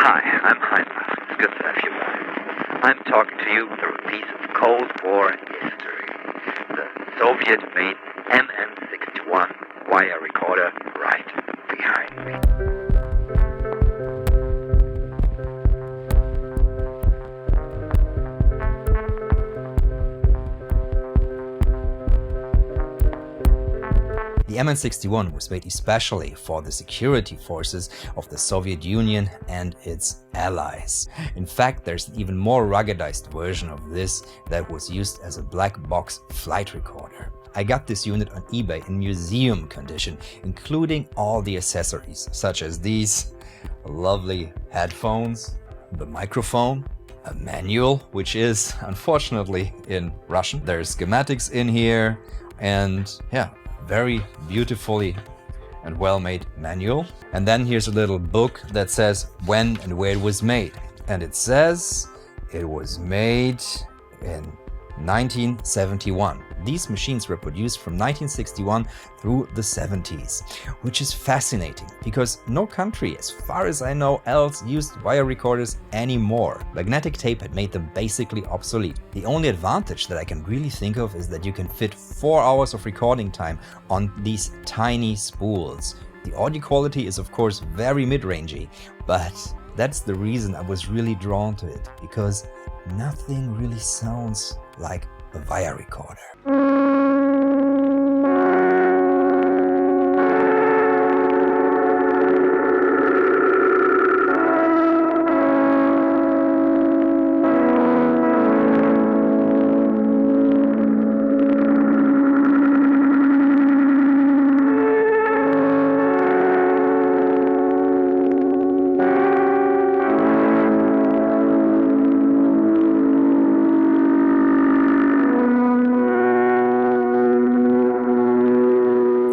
Hi, I'm Heinrich. It's good to have you back. I'm talking to you through a piece of Cold War history. The Soviet-made MN61 wire recorder right behind me. The MN61 was made especially for the security forces of the Soviet Union and its allies. In fact, there's an even more ruggedized version of this that was used as a black box flight recorder. I got this unit on eBay in museum condition, including all the accessories, such as these lovely headphones, the microphone, a manual, which is unfortunately in Russian. There's schematics in here, and yeah, very beautifully and well-made manual. And then here's a little book that says when and where it was made. And it says it was made in 1971. These machines were produced from 1961 through the 70s, which is fascinating because no country, as far as I know, else used wire recorders anymore. Magnetic tape had made them basically obsolete. The only advantage that I can really think of is that you can fit 4 hours of recording time on these tiny spools. The audio quality is of course very mid-rangey, but that's the reason I was really drawn to it, because nothing really sounds like a wire recorder.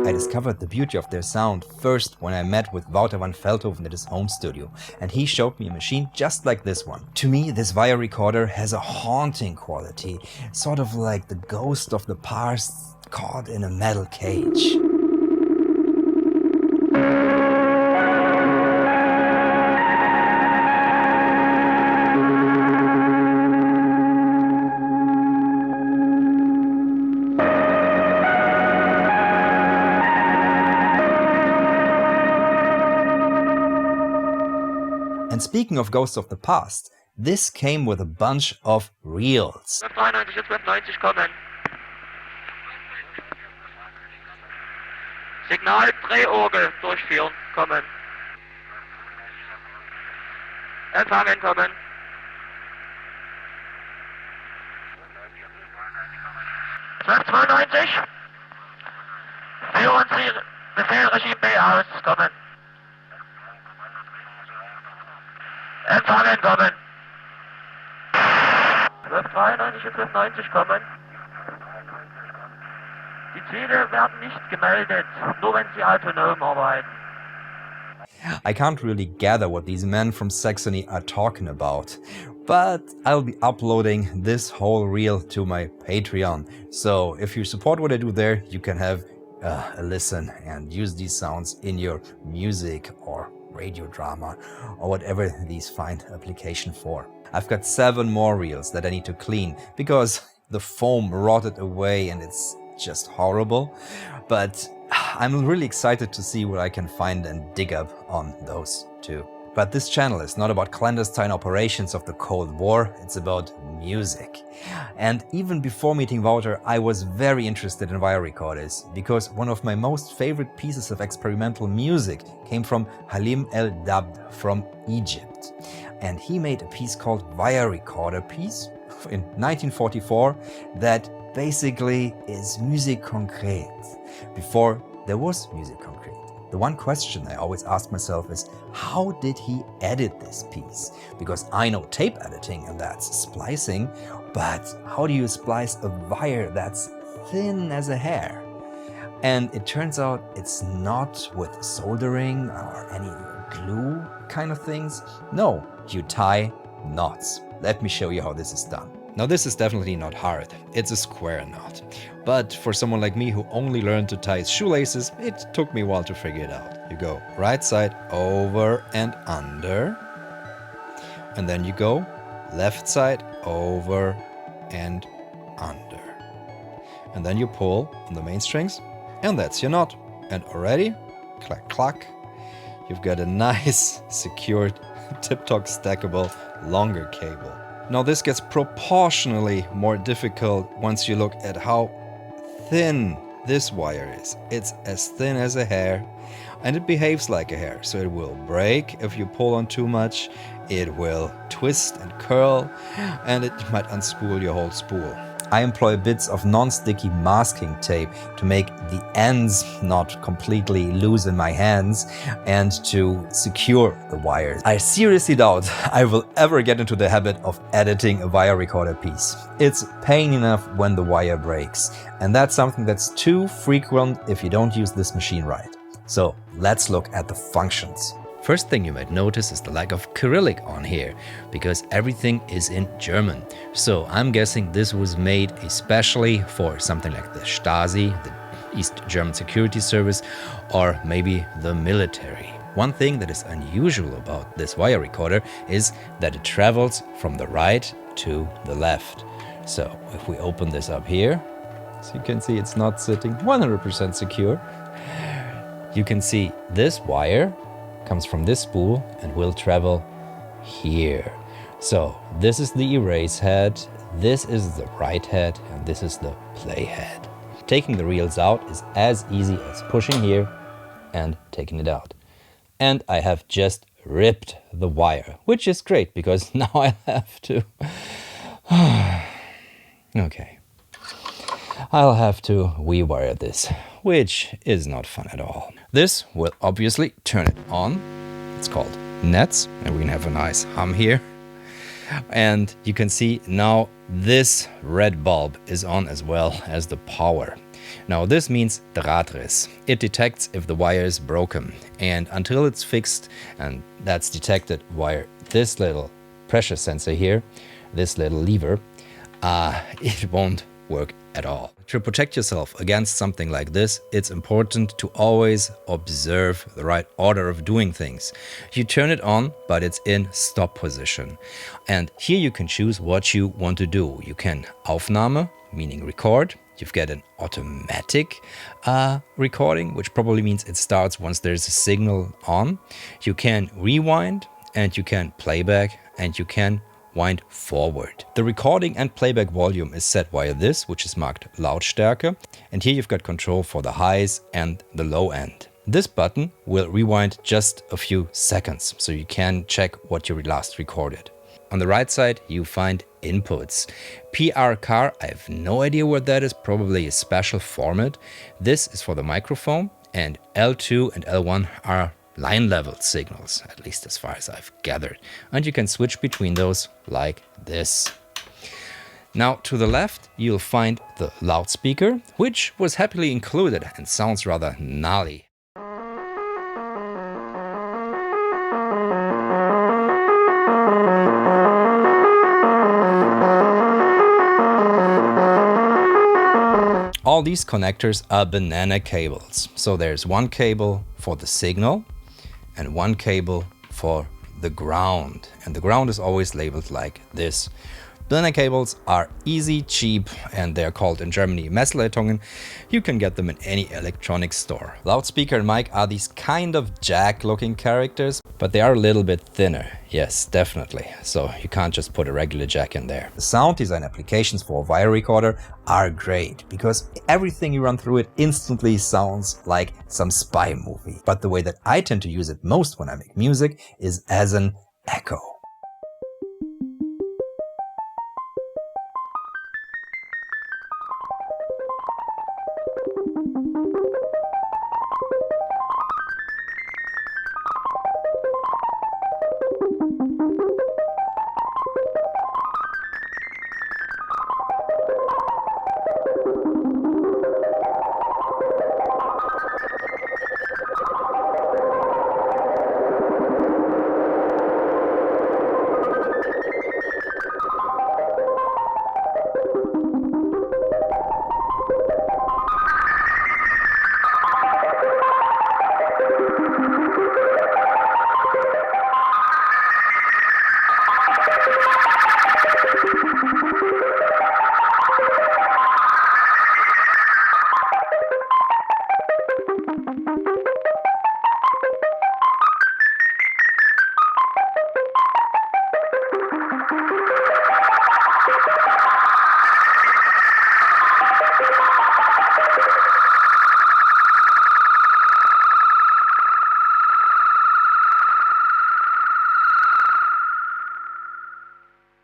I discovered the beauty of their sound first when I met with Wouter van Veldhoven at his home studio, and he showed me a machine just like this one. To me, this wire recorder has a haunting quality, sort of like the ghost of the past caught in a metal cage. And speaking of ghosts of the past, this came with a bunch of reels. 93, jetzt wird 90 kommen. Signal Drehorgel durchführen, kommen. Empfangen, kommen. Zwölf 92. Führen Sie Befehl Regime B aus, kommen. Empfangen, kommen. 1293 und 1290 kommen. Die Ziele werden nicht gemeldet, nur wenn sie autonom arbeiten. I can't really gather what these men from Saxony are talking about, but I'll be uploading this whole reel to my Patreon. So if you support what I do there, you can have a listen and use these sounds in your music or radio drama or whatever these find application for. I've got 7 more reels that I need to clean because the foam rotted away and it's just horrible. But I'm really excited to see what I can find and dig up on those too. But this channel is not about clandestine operations of the Cold War, it's about music. And even before meeting Wouter, I was very interested in wire recorders, because one of my most favorite pieces of experimental music came from Halim El Dabd from Egypt. And he made a piece called Wire Recorder Piece in 1944 that basically is musique concrète, before there was music concrete. The one question I always ask myself is, how did he edit this piece? Because I know tape editing and that's splicing, but how do you splice a wire that's thin as a hair? And it turns out it's not with soldering or any glue kind of things. No, you tie knots. Let me show you how this is done. Now this is definitely not hard, it's a square knot. But for someone like me who only learned to tie his shoelaces, it took me a while to figure it out. You go right side over and under, and then you go left side over and under. And then you pull on the main strings, and that's your knot. And already, clack, clack, you've got a nice, secured, tip-top stackable, longer cable. Now this gets proportionally more difficult once you look at how thin this wire is. It's as thin as a hair, and it behaves like a hair, so it will break if you pull on too much, it will twist and curl, and it might unspool your whole spool. I employ bits of non-sticky masking tape to make the ends not completely loose in my hands and to secure the wires. I seriously doubt I will ever get into the habit of editing a wire recorder piece. It's pain enough when the wire breaks, and that's something that's too frequent if you don't use this machine right. So let's look at the functions. First thing you might notice is the lack of Cyrillic on here, because everything is in German. So I'm guessing this was made especially for something like the Stasi, the East German Security Service, or maybe the military. One thing that is unusual about this wire recorder is that it travels from the right to the left. So if we open this up here, so you can see it's not sitting 100% secure. You can see this wire comes from this spool and will travel here. So this is the erase head, this is the write head, and this is the play head. Taking the reels out is as easy as pushing here and taking it out. And I have just ripped the wire, which is great because now I have to... Okay. I'll have to rewire this, which is not fun at all. This will obviously turn it on. It's called nets, and we can have a nice hum here. And you can see now this red bulb is on as well as the power. Now this means Drahtriss. It detects if the wire is broken, and until it's fixed, and that's detected via this little pressure sensor here, this little lever, it won't work at all. To protect yourself against something like this, it's important to always observe the right order of doing things. You turn it on, but it's in stop position. And here you can choose what you want to do. You can Aufnahme, meaning record. You've got an automatic recording, which probably means it starts once there's a signal on. You can rewind, and you can playback, and you can wind forward. The recording and playback volume is set via this, which is marked Lautstärke, and here you've got control for the highs and the low end. This button will rewind just a few seconds, so you can check what you last recorded. On the right side, you find inputs. PR car, I have no idea what that is, probably a special format. This is for the microphone, and L2 and L1 are line level signals, at least as far as I've gathered. And you can switch between those like this. Now to the left, you'll find the loudspeaker, which was happily included and sounds rather gnarly. All these connectors are banana cables. So there's one cable for the signal and one cable for the ground. And the ground is always labeled like this. Banana cables are easy, cheap, and they're called in Germany Messleitungen. You can get them in any electronics store. Loudspeaker and mic are these kind of jack-looking characters, but they are a little bit thinner. Yes, definitely. So you can't just put a regular jack in there. The sound design applications for a wire recorder are great because everything you run through it instantly sounds like some spy movie. But the way that I tend to use it most when I make music is as an echo.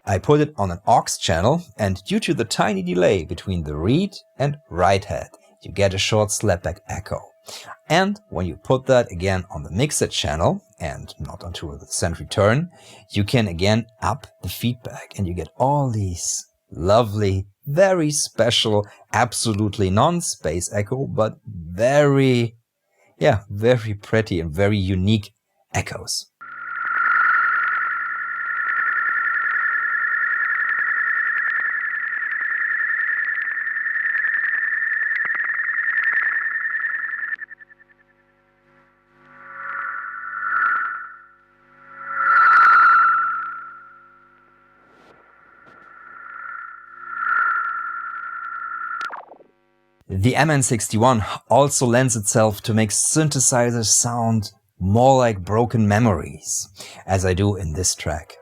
I put it on an aux channel, and due to the tiny delay between the read and write head, you get a short slapback echo. And when you put that again on the mixer channel, and not onto the send return, you can again up the feedback, and you get all these lovely, very special, absolutely non-space echo, but very pretty and very unique echoes. The MN61 also lends itself to make synthesizers sound more like broken memories, as I do in this track.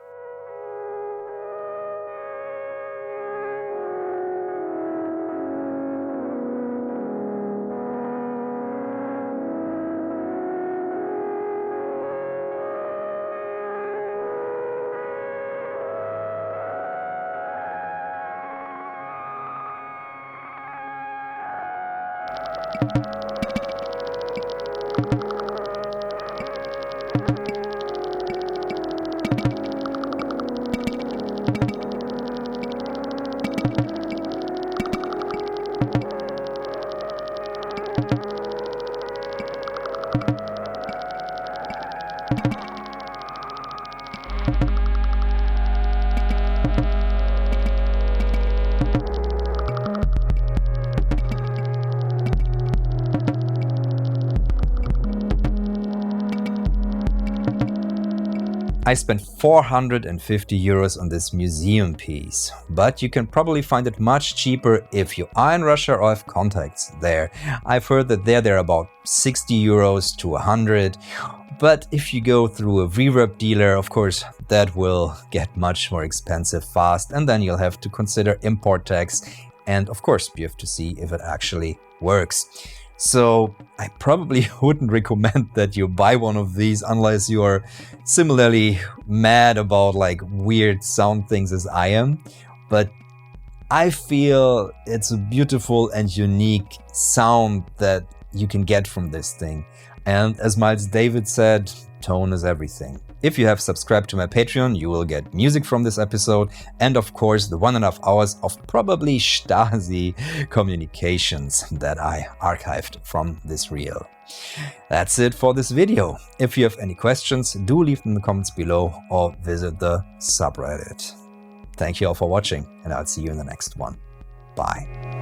I spent 450 euros on this museum piece, but you can probably find it much cheaper if you are in Russia or have contacts there. I've heard that they're about 60 euros to 100, but if you go through a reverb dealer, of course, that will get much more expensive fast, and then you'll have to consider import tax, and of course, you have to see if it actually works. So I probably wouldn't recommend that you buy one of these unless you are similarly mad about like weird sound things as I am. But I feel it's a beautiful and unique sound that you can get from this thing. And as Miles Davis said, tone is everything. If you have subscribed to my Patreon, you will get music from this episode and of course the 1.5 hours of probably Stasi communications that I archived from this reel. That's it for this video. If you have any questions, do leave them in the comments below or visit the subreddit. Thank you all for watching, and I'll see you in the next one. Bye.